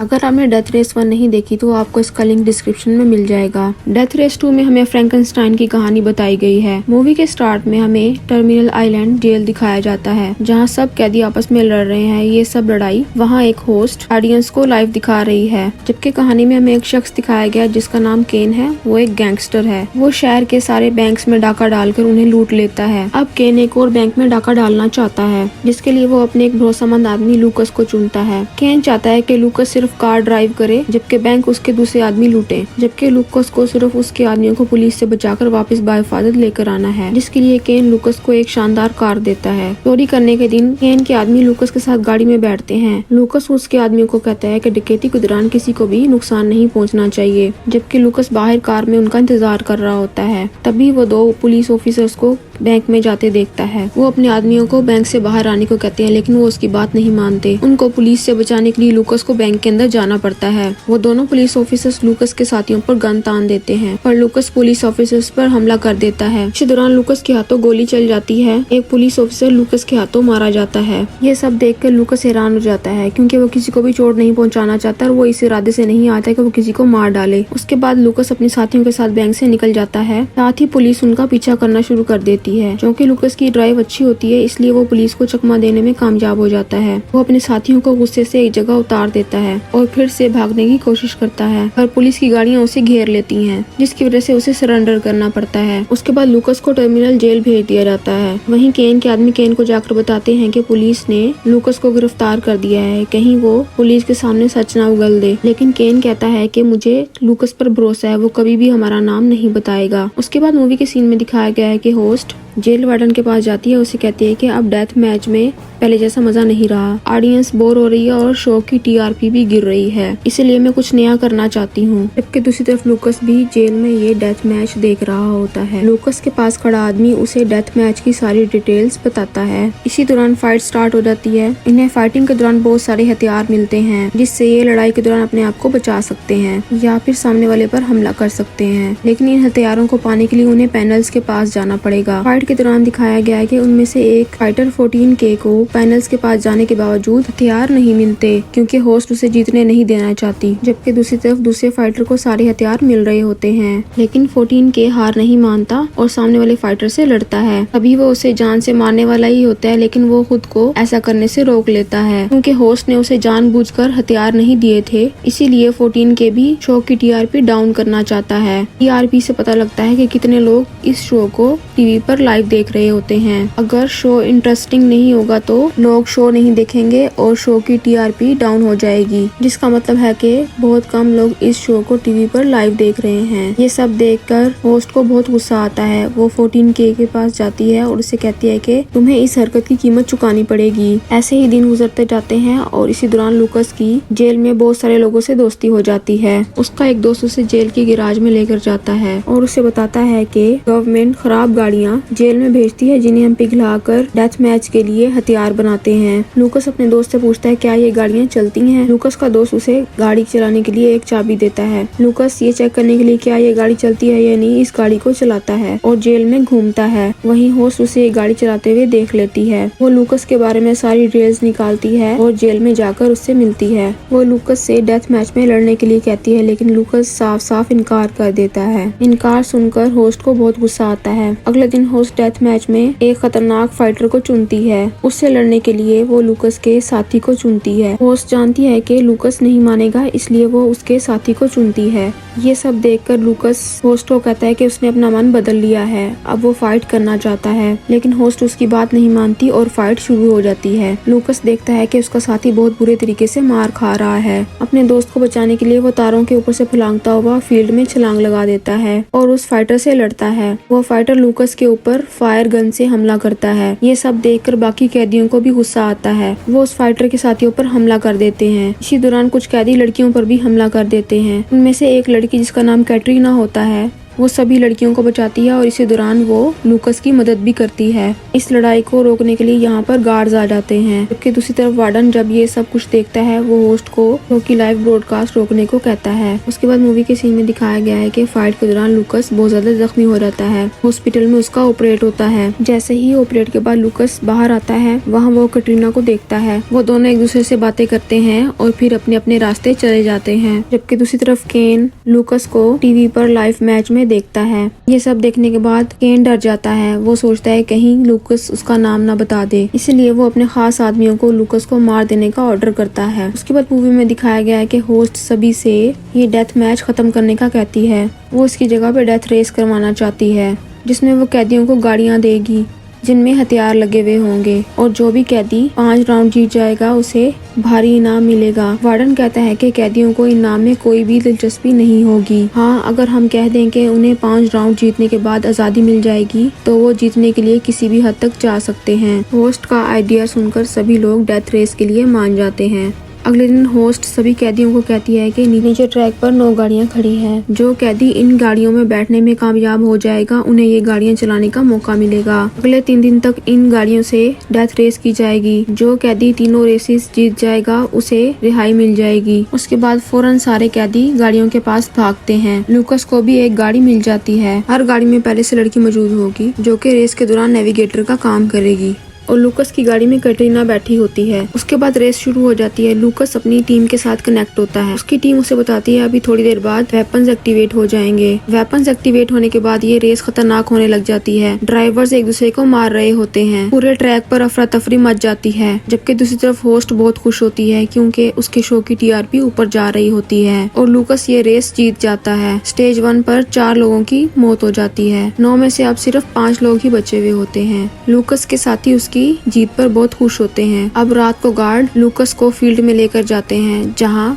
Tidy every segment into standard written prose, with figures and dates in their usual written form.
अगर आपने death race 1 नहीं देखी तो आपको इसका लिंक डिस्क्रिप्शन में मिल जाएगा। डेथ रेस 2 में हमें फ्रैंकनस्टाइन की कहानी बताई गई है। मूवी के स्टार्ट में हमें टर्मिनल आइलैंड जेल दिखाया जाता है, जहाँ सब कैदी आपस में लड़ रहे हैं। ये सब लड़ाई वहाँ एक होस्ट ऑडियंस को लाइव दिखा रही है, जबकि कहानी में हमें एक शख्स दिखाया गया जिसका नाम केन है। वो एक गैंगस्टर है। वो शहर के सारे बैंक्स में डाका डालकर उन्हें लूट लेता है। अब केन एक और बैंक में डाका डालना चाहता है, जिसके लिए वो अपने एक भरोसेमंद आदमी लूकस को चुनता है। केन चाहता है कि लूकस सिर्फ कार ड्राइव करे, जबकि बैंक उसके दूसरे आदमी लूटे, जबकि लूकस को सिर्फ उसके आदमियों को पुलिस से बचाकर वापस बाहिफाजत लेकर आना है, जिसके लिए केन लूकस को एक शानदार कार देता है। चोरी करने के दिन केन के आदमी लूकस के साथ गाड़ी में बैठते हैं। लूकस उसके आदमियों को कहता है कि डकैती के दौरान किसी को भी नुकसान नहीं पहुंचना चाहिए, जबकि लूकस बाहर कार में उनका इंतजार कर रहा होता है। तभी वो दो पुलिस ऑफिसर्स को बैंक में जाते देखता है। वो अपने आदमियों को बैंक से बाहर आने को कहते हैं, लेकिन वो उसकी बात नहीं मानते। उनको पुलिस से बचाने के लिए लूकस को बैंक के अंदर जाना पड़ता है। वो दोनों पुलिस ऑफिसर्स लूकस के साथियों पर गन तान देते हैं, पर लूकस पुलिस ऑफिसर्स पर हमला कर देता है। इसी दौरान लूकस के हाथों गोली चल जाती है। एक पुलिस ऑफिसर लूकस के हाथों मारा जाता है। ये सब देखकर लूकस हैरान हो जाता है, क्योंकि वो किसी को भी चोट नहीं पहुंचाना चाहता और वो इस इरादे से नहीं आता कि वो किसी को मार डाले। उसके बाद लूकस अपने साथियों के साथ बैंक से निकल जाता है। साथ ही पुलिस उनका पीछा करना शुरू कर देती है। क्योंकि लूकस की ड्राइव अच्छी होती है, इसलिए वो पुलिस को चकमा देने में कामयाब हो जाता है। वो अपने साथियों को गुस्से से एक जगह उतार देता है और फिर से भागने की कोशिश करता है, पर पुलिस की गाड़ियां उसे घेर लेती हैं, जिसकी वजह से उसे सरेंडर करना पड़ता है। उसके बाद लूकस को टर्मिनल जेल भेज दिया जाता है। वहीं केन के आदमी केन को जाकर बताते हैं कि पुलिस ने लूकस को गिरफ्तार कर दिया है, कहीं वो पुलिस के सामने सच ना उगल दे। लेकिन केन कहता है कि मुझे लूकस पर भरोसा है, वो कभी भी हमारा नाम नहीं बताएगा। उसके बाद मूवी के सीन में दिखाया गया है कि होस्ट जेल वार्डन के पास जाती है। उसे कहती है कि अब डेथ मैच में पहले जैसा मजा नहीं रहा, ऑडियंस बोर हो रही है और शो की टीआरपी भी गिर रही है, इसलिए मैं कुछ नया करना चाहती हूँ। जबकि दूसरी तरफ लूकस भी जेल में ये डेथ मैच देख रहा होता है। लूकस के पास खड़ा आदमी उसे डेथ मैच की सारी डिटेल्स बताता है। इसी दौरान फाइट स्टार्ट हो जाती है। इन्हें फाइटिंग के दौरान बहुत सारे हथियार मिलते हैं, जिससे ये लड़ाई के दौरान अपने आप को बचा सकते हैं या फिर सामने वाले पर हमला कर सकते हैं। लेकिन इन हथियारों को पाने के लिए उन्हें पैनल्स के पास जाना पड़ेगा। फाइट के दौरान दिखाया गया है कि उनमें से एक फाइटर 14K को पैनल्स के पास जाने के बावजूद हथियार नहीं मिलते, क्योंकि होस्ट उसे जीतने नहीं देना चाहती। जबकि दूसरी तरफ दूसरे फाइटर को सारे हथियार मिल रहे होते हैं, लेकिन 14K हार नहीं मानता और सामने वाले फाइटर से लड़ता है। तभी वो उसे जान से मारने वाला ही होता है, लेकिन वो खुद को ऐसा करने से रोक लेता है, क्योंकि होस्ट ने उसे जानबूझकर हथियार नहीं दिए थे। इसीलिए 14K भी शो की टीआरपी डाउन करना चाहता है। टीआरपी से पता लगता है कि कितने लोग इस शो को टीवी पर लाइव देख रहे होते हैं। अगर शो इंटरेस्टिंग नहीं होगा तो लोग शो नहीं देखेंगे और शो की टीआरपी डाउन हो जाएगी, जिसका मतलब है कि बहुत कम लोग इस शो को टीवी पर लाइव देख रहे हैं। ये सब देखकर होस्ट को बहुत गुस्सा आता है। वो 14K के पास जाती है और उसे कहती है कि तुम्हें इस हरकत की कीमत चुकानी पड़ेगी। ऐसे ही दिन गुजरते जाते हैं और इसी दौरान लूकस की जेल में बहुत सारे लोगों से दोस्ती हो जाती है। उसका एक दोस्त उसे जेल के गिराज में लेकर जाता है और उसे बताता है कि गवर्नमेंट खराब गाड़ियां जेल में भेजती है, जिन्हें हम पिघलाकर डेथ मैच के लिए हथियार बनाते हैं। लूकस अपने दोस्त से पूछता है क्या ये गाड़ियां चलती हैं। लूकस का दोस्त उसे गाड़ी चलाने के लिए एक चाबी देता है। लूकस ये चेक करने के लिए क्या ये गाड़ी चलती है या नहीं, इस गाड़ी को चलाता है और जेल में घूमता है। वहीं होस्ट उसे एक गाड़ी चलाते हुए देख लेती है। वो लूकस के बारे में सारी डिटेल्स निकालती है और जेल में जाकर उससे मिलती है। वो लूकस से डेथ मैच में लड़ने के लिए कहती है, लेकिन लूकस साफ साफ इनकार कर देता है। इनकार सुनकर होस्ट को बहुत गुस्सा आता है। अगले दिन होस्ट डेथ मैच में एक खतरनाक फाइटर को चुनती है। उससे लड़ने के लिए वो लूकस के साथी को चुनती है। होस्ट जानती है कि लूकस नहीं मानेगा, इसलिए वो उसके साथी को चुनती है। ये सब देखकर लूकस होस्ट को कहता है कि उसने अपना मन बदल लिया है, अब वो फाइट करना चाहता है। लेकिन होस्ट उसकी बात नहीं मानती और फाइट शुरू हो जाती है। लूकस देखता है कि उसका साथी बहुत बुरे तरीके से मार खा रहा है। अपने दोस्त को बचाने के लिए वो तारों के ऊपर से फलांगता हुआ फील्ड में छलांग लगा देता है और उस फाइटर से लड़ता है। वो फाइटर लूकस के ऊपर फायर गन से हमला करता है। ये सब देखकर बाकी कैदियों को भी गुस्सा आता है। वो उस फाइटर के साथियों पर हमला कर देते हैं। इसी दौरान कुछ कैदी लड़कियों पर भी हमला कर देते हैं। उनमें से एक लड़की जिसका नाम कैटरीना होता है, वो सभी लड़कियों को बचाती है और इसी दौरान वो लूकस की मदद भी करती है। इस लड़ाई को रोकने के लिए यहाँ पर गार्ड्स आ जाते हैं, जबकि दूसरी तरफ वार्डन जब ये सब कुछ देखता है वो होस्ट को शो की लाइव ब्रॉडकास्ट रोकने को कहता है। उसके बाद मूवी के सीन में दिखाया गया है कि फाइट के दौरान लूकस बहुत ज्यादा जख्मी हो जाता है। हॉस्पिटल में उसका ऑपरेट होता है। जैसे ही ऑपरेट के बाद लूकस बाहर आता है, वहाँ वो कैटरीना को देखता है। वो दोनों एक दूसरे से बातें करते हैं और फिर अपने अपने रास्ते चले जाते हैं। जबकि दूसरी तरफ केन लूकस को टीवी पर लाइव मैच में देखता है। ये सब देखने के बाद केन डर जाता है। वो सोचता है कहीं लूकस उसका नाम ना बता दे, इसलिए वो अपने खास आदमियों को लूकस को मार देने का ऑर्डर करता है। उसके बाद मूवी में दिखाया गया है कि होस्ट सभी से ये डेथ मैच खत्म करने का कहती है। वो इसकी जगह पे डेथ रेस करवाना चाहती है, जिसमें वो कैदियों को गाड़ियां देगी जिनमें हथियार लगे हुए होंगे, और जो भी कैदी 5 राउंड जीत जाएगा उसे भारी इनाम मिलेगा। वार्डन कहता है कि कैदियों को इनाम में कोई भी दिलचस्पी नहीं होगी। हाँ, अगर हम कह दें कि उन्हें 5 राउंड जीतने के बाद आज़ादी मिल जाएगी तो वो जीतने के लिए किसी भी हद तक जा सकते हैं। होस्ट का आइडिया सुनकर सभी लोग डेथ रेस के लिए मान जाते हैं। अगले दिन होस्ट सभी कैदियों को कहती है कि नीचे ट्रैक पर 9 गाड़ियां खड़ी हैं। जो कैदी इन गाड़ियों में बैठने में कामयाब हो जाएगा उन्हें ये गाड़ियां चलाने का मौका मिलेगा। अगले 3 दिन तक इन गाड़ियों से डेथ रेस की जाएगी। जो कैदी तीनों रेसेस जीत जाएगा उसे रिहाई मिल जाएगी। उसके बाद फौरन सारे कैदी गाड़ियों के पास भागते हैं। लूकस को भी एक गाड़ी मिल जाती है। हर गाड़ी में पहले से लड़की मौजूद होगी जो कि रेस के दौरान नेविगेटर का काम करेगी, और लूकस की गाड़ी में कैटरीना बैठी होती है। उसके बाद रेस शुरू हो जाती है। लूकस अपनी टीम के साथ कनेक्ट होता है। उसकी टीम उसे बताती है अभी थोड़ी देर बाद वेपन्स एक्टिवेट हो जाएंगे। वेपन्स एक्टिवेट होने के बाद ये रेस खतरनाक होने लग जाती है। ड्राइवर्स एक दूसरे को मार रहे होते हैं। पूरे ट्रैक पर अफरा तफरी मच जाती है। जबकि दूसरी तरफ होस्ट बहुत खुश होती है क्योंकि उसके शो की टीआरपी ऊपर जा रही होती है और लूकस ये रेस जीत जाता है। स्टेज 1 पर 4 लोगों की मौत हो जाती है। 9 में से अब सिर्फ 5 लोग ही बचे हुए होते हैं। लूकस के साथी उसकी जीत पर बहुत खुश होते हैं। अब रात को गार्ड लूकस को फील्ड में लेकर जाते हैं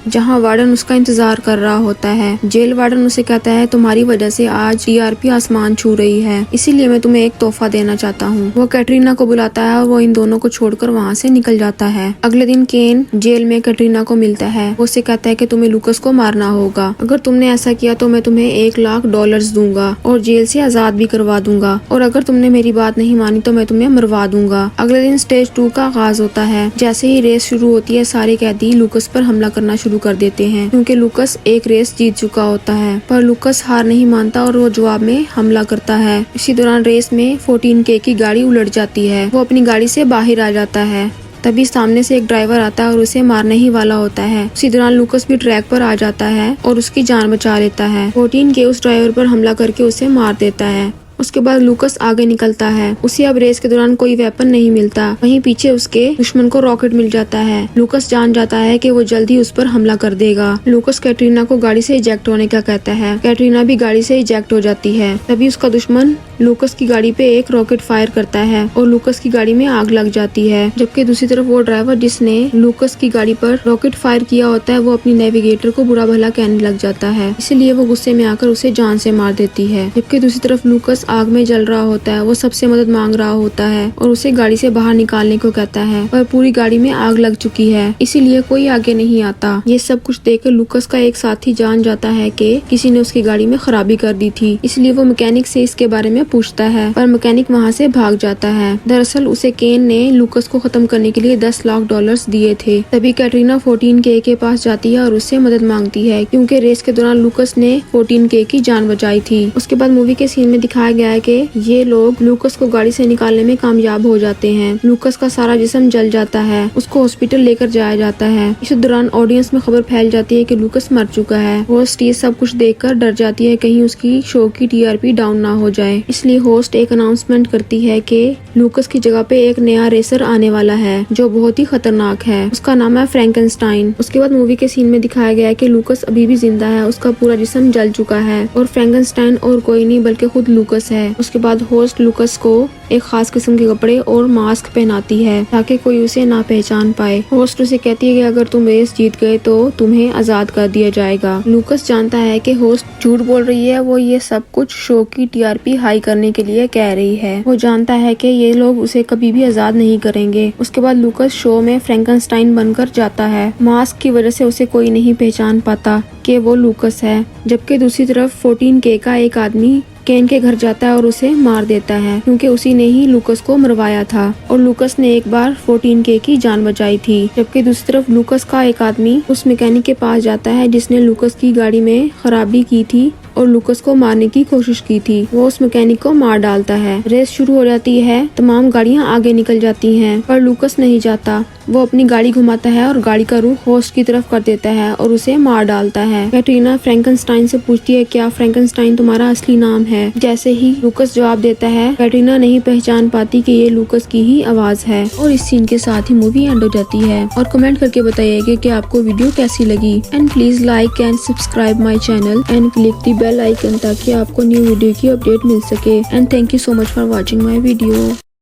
जहाँ वार्डन उसका इंतजार कर रहा होता है। जेल वार्डन उसे कहता है तुम्हारी वजह से आज टीआरपी आसमान छू रही है, इसीलिए मैं तुम्हें एक तोहफा देना चाहता हूँ। वो कैटरीना को बुलाता है और वो इन दोनों को छोड़कर वहाँ से निकल जाता है। अगले दिन केन जेल में कैटरीना को मिलता है। वो उसे कहता है कि तुम्हें लूकस को मारना होगा। अगर तुमने ऐसा किया तो मैं तुम्हें $1,00,000 दूंगा और जेल से आजाद भी करवा दूंगा, और अगर तुमने मेरी बात नहीं मानी तो मैं तुम्हें मरवा दूंगा। अगले दिन स्टेज 2 का आगाज होता है। जैसे ही रेस शुरू होती है सारे कैदी लूकस पर हमला करना शुरू कर देते हैं क्योंकि लूकस एक रेस जीत चुका होता है। पर लूकस हार नहीं मानता और वो जवाब में हमला करता है। इसी दौरान रेस में 14K की गाड़ी उलट जाती है। वो अपनी गाड़ी से बाहर आ जाता है। तभी सामने से एक ड्राइवर आता है और उसे मारने ही वाला होता है। उसी दौरान लूकस भी ट्रैक पर आ जाता है और उसकी जान बचा लेता है। 14K उस ड्राइवर पर हमला करके उसे मार देता है। उसके बाद लूकस आगे निकलता है। उसे अब रेस के दौरान कोई वेपन नहीं मिलता। वहीं पीछे उसके दुश्मन को रॉकेट मिल जाता है। लूकस जान जाता है कि वो जल्दी उस पर हमला कर देगा। लूकस कैटरीना को गाड़ी से इजेक्ट होने का कहता है। कैटरीना भी गाड़ी से इजेक्ट हो जाती है। तभी उसका दुश्मन लूकस की गाड़ी पे एक रॉकेट फायर करता है और लूकस की गाड़ी में आग लग जाती है। जबकि दूसरी तरफ वो ड्राइवर जिसने लूकस की गाड़ी पर रॉकेट फायर किया होता है वो अपनी नेविगेटर को बुरा भला कहने लग जाता है, इसलिए वो गुस्से में आकर उसे जान से मार देती है। जबकि दूसरी तरफ लूकस आग में जल रहा होता है। वो सबसे मदद मांग रहा होता है और उसे गाड़ी से बाहर निकालने को कहता है, पर पूरी गाड़ी में आग लग चुकी है, इसीलिए कोई आगे नहीं आता। ये सब कुछ देखकर लूकस का एक साथी जान जाता है कि किसी ने उसकी गाड़ी में खराबी कर दी थी, इसलिए वो मैकेनिक से इसके बारे में पूछता है, पर मैकेनिक वहाँ से भाग जाता है। दरअसल उसे केन ने लूकस को खत्म करने के लिए $10,00,000 दिए थे। तभी कैटरीना 14K के पास जाती है और उससे मदद मांगती है क्योंकि रेस के दौरान लूकस ने 14K की जान बचाई थी। उसके बाद मूवी के सीन में दिखाया गया है कि ये लोग लूकस को गाड़ी से निकालने में कामयाब हो जाते हैं। लूकस का सारा जिस्म जल जाता है। उसको हॉस्पिटल लेकर जाया जाता है। इस दौरान ऑडियंस में खबर फैल जाती है कि लूकस मर चुका है। होस्ट ये सब कुछ देखकर डर जाती है कहीं उसकी शो की टीआरपी डाउन ना हो जाए, इसलिए होस्ट एक अनाउंसमेंट करती है कि लूकस की जगह पे एक नया रेसर आने वाला है जो बहुत ही खतरनाक है। उसका नाम है फ्रैंकेनस्टाइन। उसके बाद मूवी के सीन में दिखाया गया है कि लूकस अभी भी जिंदा है। उसका पूरा जिस्म जल चुका है और फ्रैंकेनस्टाइन और कोई नहीं बल्कि खुद लूकस है। उसके बाद होस्ट लूकस को एक खास किस्म के कपड़े और मास्क पहनाती है ताकि कोई उसे ना पहचान पाए। होस्ट उसे कहती है कि अगर तुम रेस जीत गए तो तुम्हें आजाद कर दिया जाएगा। लूकस जानता है कि होस्ट झूठ बोल रही है। वो ये सब कुछ शो की टीआरपी हाई करने के लिए कह रही है। वो जानता है कि ये लोग उसे कभी भी आजाद नहीं करेंगे। उसके बाद लूकस शो में फ्रैंकनस्टाइन बनकर जाता है। मास्क की वजह से उसे कोई नहीं पहचान पाता कि वो लूकस है। जबकि दूसरी तरफ 14K का एक आदमी केन के घर जाता है और उसे मार देता है क्योंकि उसी ने ही लूकस को मरवाया था और लूकस ने एक बार 14K की जान बचाई थी। जबकि दूसरी तरफ लूकस का एक आदमी उस मैकेनिक के पास जाता है जिसने लूकस की गाड़ी में खराबी की थी और लूकस को मारने की कोशिश की थी। वो उस मैकेनिक को मार डालता है। रेस शुरू हो जाती है। तमाम गाड़ियां आगे निकल जाती हैं पर लूकस नहीं जाता। वो अपनी गाड़ी घुमाता है और गाड़ी का रुख होस्ट की तरफ कर देता है और उसे मार डालता है। कैटरीना फ्रैंकनस्टाइन से पूछती है क्या फ्रैंकनस्टाइन तुम्हारा असली नाम है। जैसे ही लूकस जवाब देता है कैटरीना नहीं पहचान पाती कि ये लूकस की ही आवाज है। और इस सीन के साथ ही मूवी एंड हो जाती है। और कमेंट करके बताइएगा कि आपको वीडियो कैसी लगी and please like and subscribe my channel and click the bell icon ताकि आपको न्यू वीडियो की अपडेट मिल सके। And thank you so much for watching my video.